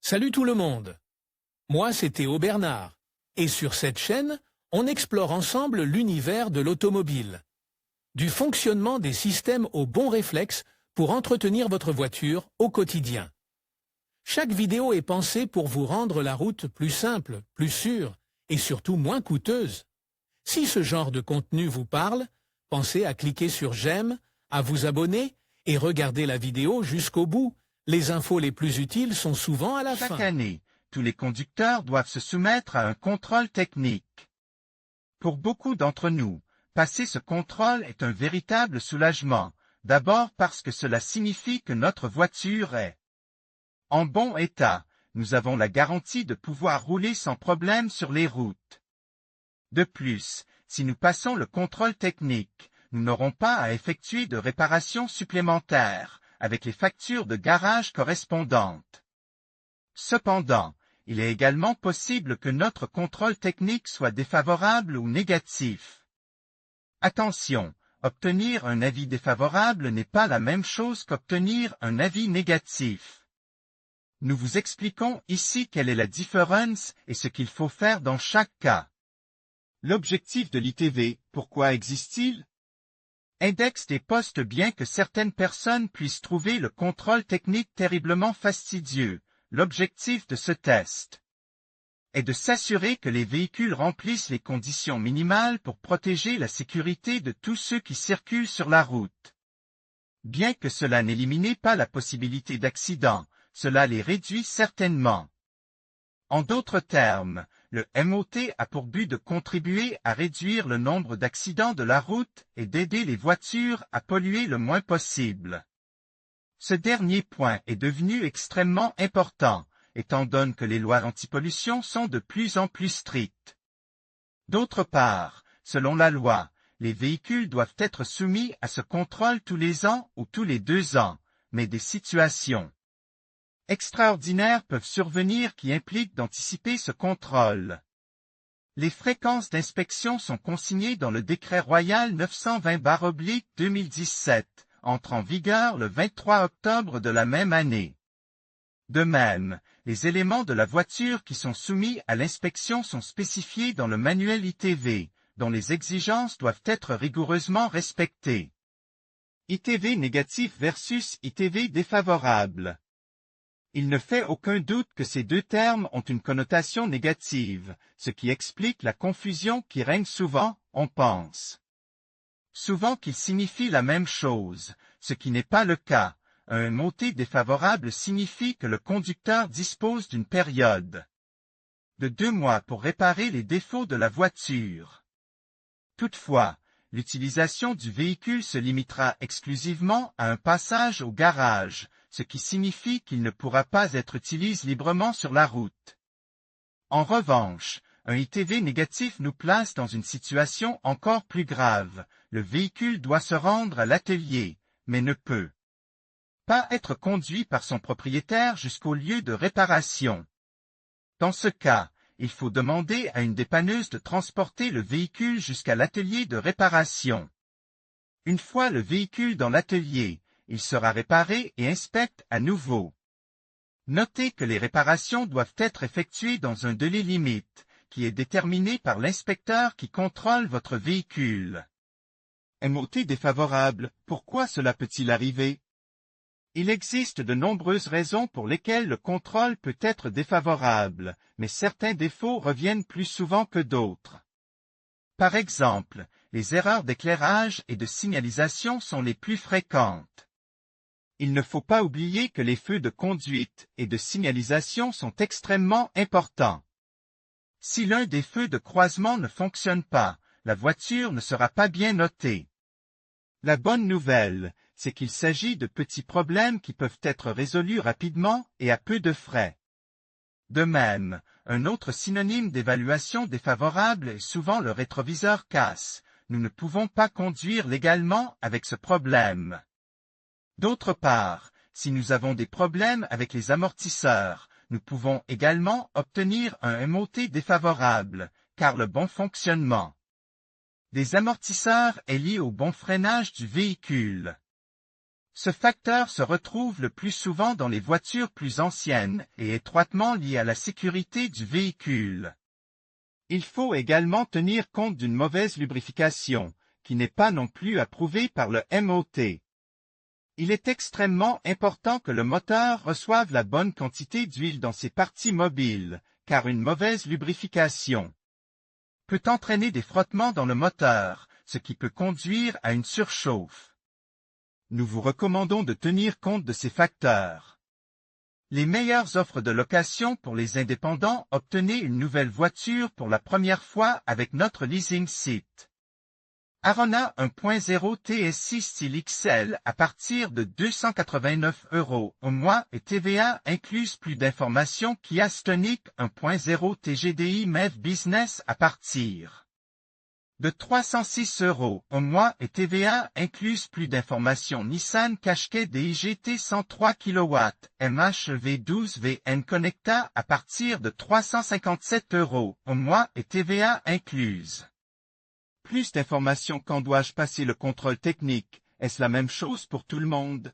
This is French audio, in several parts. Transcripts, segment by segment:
Salut tout le monde. Moi, c'est Théo Bernard. Et sur cette chaîne, on explore ensemble l'univers de l'automobile. Du fonctionnement des systèmes aux bons réflexes pour entretenir votre voiture au quotidien. Chaque vidéo est pensée pour vous rendre la route plus simple, plus sûre et surtout moins coûteuse. Si ce genre de contenu vous parle, pensez à cliquer sur j'aime, à vous abonner et regarder la vidéo jusqu'au bout. Les infos les plus utiles sont souvent à la fin. Chaque année, tous les conducteurs doivent se soumettre à un contrôle technique. Pour beaucoup d'entre nous, passer ce contrôle est un véritable soulagement, d'abord parce que cela signifie que notre voiture est en bon état. Nous avons la garantie de pouvoir rouler sans problème sur les routes. De plus, si nous passons le contrôle technique, nous n'aurons pas à effectuer de réparations supplémentaires, avec les factures de garage correspondantes. Cependant, il est également possible que notre contrôle technique soit défavorable ou négatif. Attention, obtenir un avis défavorable n'est pas la même chose qu'obtenir un avis négatif. Nous vous expliquons ici quelle est la différence et ce qu'il faut faire dans chaque cas. L'objectif de l'ITV, pourquoi existe-t-il? Index des postes. Bien que certaines personnes puissent trouver le contrôle technique terriblement fastidieux, l'objectif de ce test est de s'assurer que les véhicules remplissent les conditions minimales pour protéger la sécurité de tous ceux qui circulent sur la route. Bien que cela n'élimine pas la possibilité d'accident, cela les réduit certainement. En d'autres termes, le MOT a pour but de contribuer à réduire le nombre d'accidents de la route et d'aider les voitures à polluer le moins possible. Ce dernier point est devenu extrêmement important, étant donné que les lois antipollution sont de plus en plus strictes. D'autre part, selon la loi, les véhicules doivent être soumis à ce contrôle tous les ans ou tous les 2 ans, mais des situations extraordinaires peuvent survenir qui impliquent d'anticiper ce contrôle. Les fréquences d'inspection sont consignées dans le décret royal 920/2017, entre en vigueur le 23 octobre de la même année. De même, les éléments de la voiture qui sont soumis à l'inspection sont spécifiés dans le manuel ITV, dont les exigences doivent être rigoureusement respectées. ITV négatif versus ITV défavorable. Il ne fait aucun doute que ces deux termes ont une connotation négative, ce qui explique la confusion qui règne souvent. On pense souvent qu'ils signifient la même chose, ce qui n'est pas le cas. Un MOT défavorable signifie que le conducteur dispose d'une période de 2 mois pour réparer les défauts de la voiture. Toutefois, l'utilisation du véhicule se limitera exclusivement à un passage au garage, ce qui signifie qu'il ne pourra pas être utilisé librement sur la route. En revanche, un ITV négatif nous place dans une situation encore plus grave. Le véhicule doit se rendre à l'atelier, mais ne peut pas être conduit par son propriétaire jusqu'au lieu de réparation. Dans ce cas, il faut demander à une dépanneuse de transporter le véhicule jusqu'à l'atelier de réparation. Une fois le véhicule dans l'atelier, il sera réparé et inspecté à nouveau. Notez que les réparations doivent être effectuées dans un délai limite, qui est déterminé par l'inspecteur qui contrôle votre véhicule. MOT défavorable, pourquoi cela peut-il arriver? Il existe de nombreuses raisons pour lesquelles le contrôle peut être défavorable, mais certains défauts reviennent plus souvent que d'autres. Par exemple, les erreurs d'éclairage et de signalisation sont les plus fréquentes. Il ne faut pas oublier que les feux de conduite et de signalisation sont extrêmement importants. Si l'un des feux de croisement ne fonctionne pas, la voiture ne sera pas bien notée. La bonne nouvelle, c'est qu'il s'agit de petits problèmes qui peuvent être résolus rapidement et à peu de frais. De même, un autre synonyme d'évaluation défavorable est souvent le rétroviseur casse. Nous ne pouvons pas conduire légalement avec ce problème. D'autre part, si nous avons des problèmes avec les amortisseurs, nous pouvons également obtenir un MOT défavorable, car le bon fonctionnement des amortisseurs est lié au bon freinage du véhicule. Ce facteur se retrouve le plus souvent dans les voitures plus anciennes et étroitement lié à la sécurité du véhicule. Il faut également tenir compte d'une mauvaise lubrification, qui n'est pas non plus approuvée par le MOT. Il est extrêmement important que le moteur reçoive la bonne quantité d'huile dans ses parties mobiles, car une mauvaise lubrification peut entraîner des frottements dans le moteur, ce qui peut conduire à une surchauffe. Nous vous recommandons de tenir compte de ces facteurs. Les meilleures offres de location pour les indépendants. Obtenez une nouvelle voiture pour la première fois avec notre leasing site. Arona 1.0 TSI Style XL à partir de 289 € au mois et TVA incluse. Plus d'informations. Kia Stonic 1.0 TGDI MEV Business à partir de 306 € au mois et TVA incluse. Plus d'informations. Nissan Qashqai DIGT 103 kW MHEV 12 VN Connecta à partir de 357 € au mois et TVA incluse. Plus d'informations. Quand dois-je passer le contrôle technique? Est-ce la même chose pour tout le monde?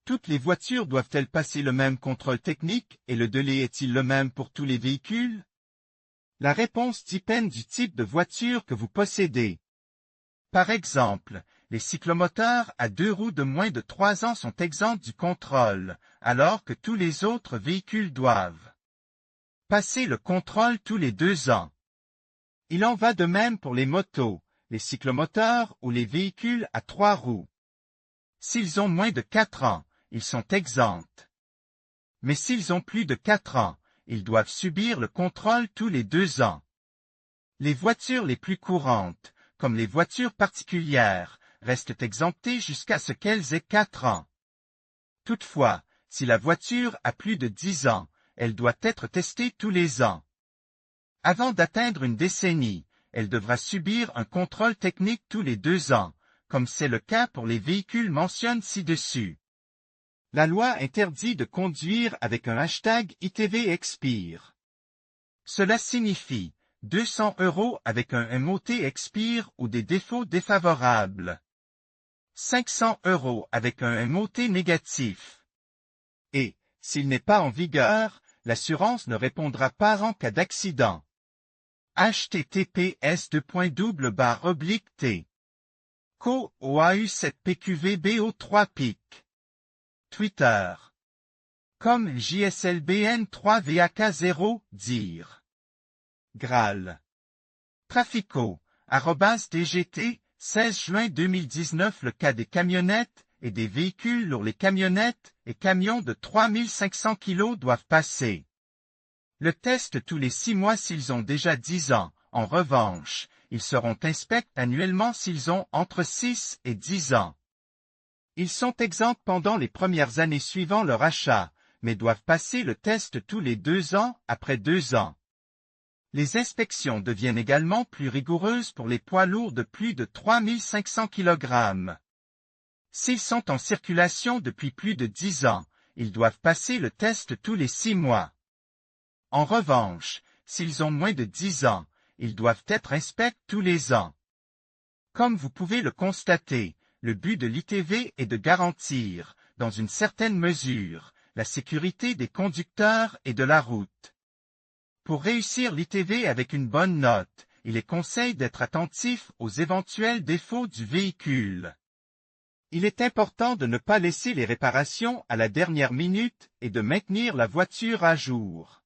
Toutes les voitures doivent-elles passer le même contrôle technique et le délai est-il le même pour tous les véhicules? La réponse dépend du type de voiture que vous possédez. Par exemple, les cyclomoteurs à 2 roues de moins de 3 ans sont exempts du contrôle, alors que tous les autres véhicules doivent passer le contrôle tous les 2 ans. Il en va de même pour les motos, les cyclomoteurs ou les véhicules à 3 roues. S'ils ont moins de 4 ans, ils sont exempts. Mais s'ils ont plus de 4 ans, ils doivent subir le contrôle tous les 2 ans. Les voitures les plus courantes, comme les voitures particulières, restent exemptées jusqu'à ce qu'elles aient 4 ans. Toutefois, si la voiture a plus de 10 ans, elle doit être testée tous les ans. Avant d'atteindre une décennie, elle devra subir un contrôle technique tous les 2 ans, comme c'est le cas pour les véhicules mentionnés ci-dessus. La loi interdit de conduire avec un hashtag ITV expire. Cela signifie 200 € avec un MOT expire ou des défauts défavorables. 500 € avec un MOT négatif. Et, s'il n'est pas en vigueur, l'assurance ne répondra pas en cas d'accident. https://t. Co OAU 7 PQVBO3 PIC. Twitter. Comme JSLBN 3 VAK0, dire. Graal. Trafico, @DGT, 16 juin 2019. Le cas des camionnettes et des véhicules lourds. Les camionnettes et camions de 3500 kg doivent passer le test tous les 6 mois s'ils ont déjà 10 ans. En revanche, ils seront inspectés annuellement s'ils ont entre 6 et 10 ans. Ils sont exempts pendant les premières années suivant leur achat, mais doivent passer le test tous les 2 ans après 2 ans. Les inspections deviennent également plus rigoureuses pour les poids lourds de plus de 3500 kg. S'ils sont en circulation depuis plus de 10 ans, ils doivent passer le test tous les 6 mois. En revanche, s'ils ont moins de 10 ans, ils doivent être inspectés tous les ans. Comme vous pouvez le constater, le but de l'ITV est de garantir, dans une certaine mesure, la sécurité des conducteurs et de la route. Pour réussir l'ITV avec une bonne note, il est conseillé d'être attentif aux éventuels défauts du véhicule. Il est important de ne pas laisser les réparations à la dernière minute et de maintenir la voiture à jour.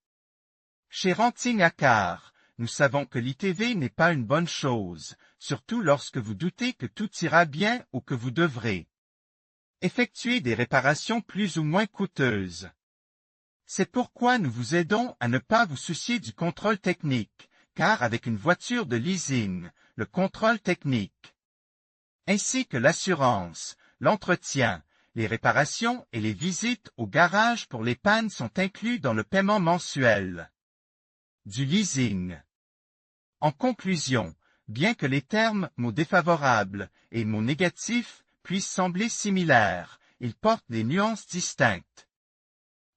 Chez Renting à Car, nous savons que l'ITV n'est pas une bonne chose, surtout lorsque vous doutez que tout ira bien ou que vous devrez effectuer des réparations plus ou moins coûteuses. C'est pourquoi nous vous aidons à ne pas vous soucier du contrôle technique, car avec une voiture de leasing, le contrôle technique, ainsi que l'assurance, l'entretien, les réparations et les visites au garage pour les pannes sont inclus dans le paiement mensuel du leasing. En conclusion, bien que les termes mots défavorables et mots négatifs puissent sembler similaires, ils portent des nuances distinctes.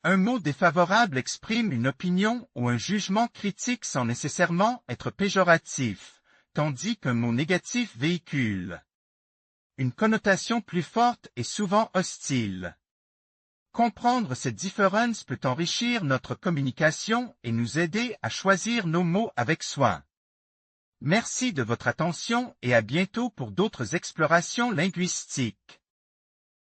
Un mot défavorable exprime une opinion ou un jugement critique sans nécessairement être péjoratif, tandis qu'un mot négatif véhicule une connotation plus forte et souvent hostile. Comprendre cette différence peut enrichir notre communication et nous aider à choisir nos mots avec soin. Merci de votre attention et à bientôt pour d'autres explorations linguistiques.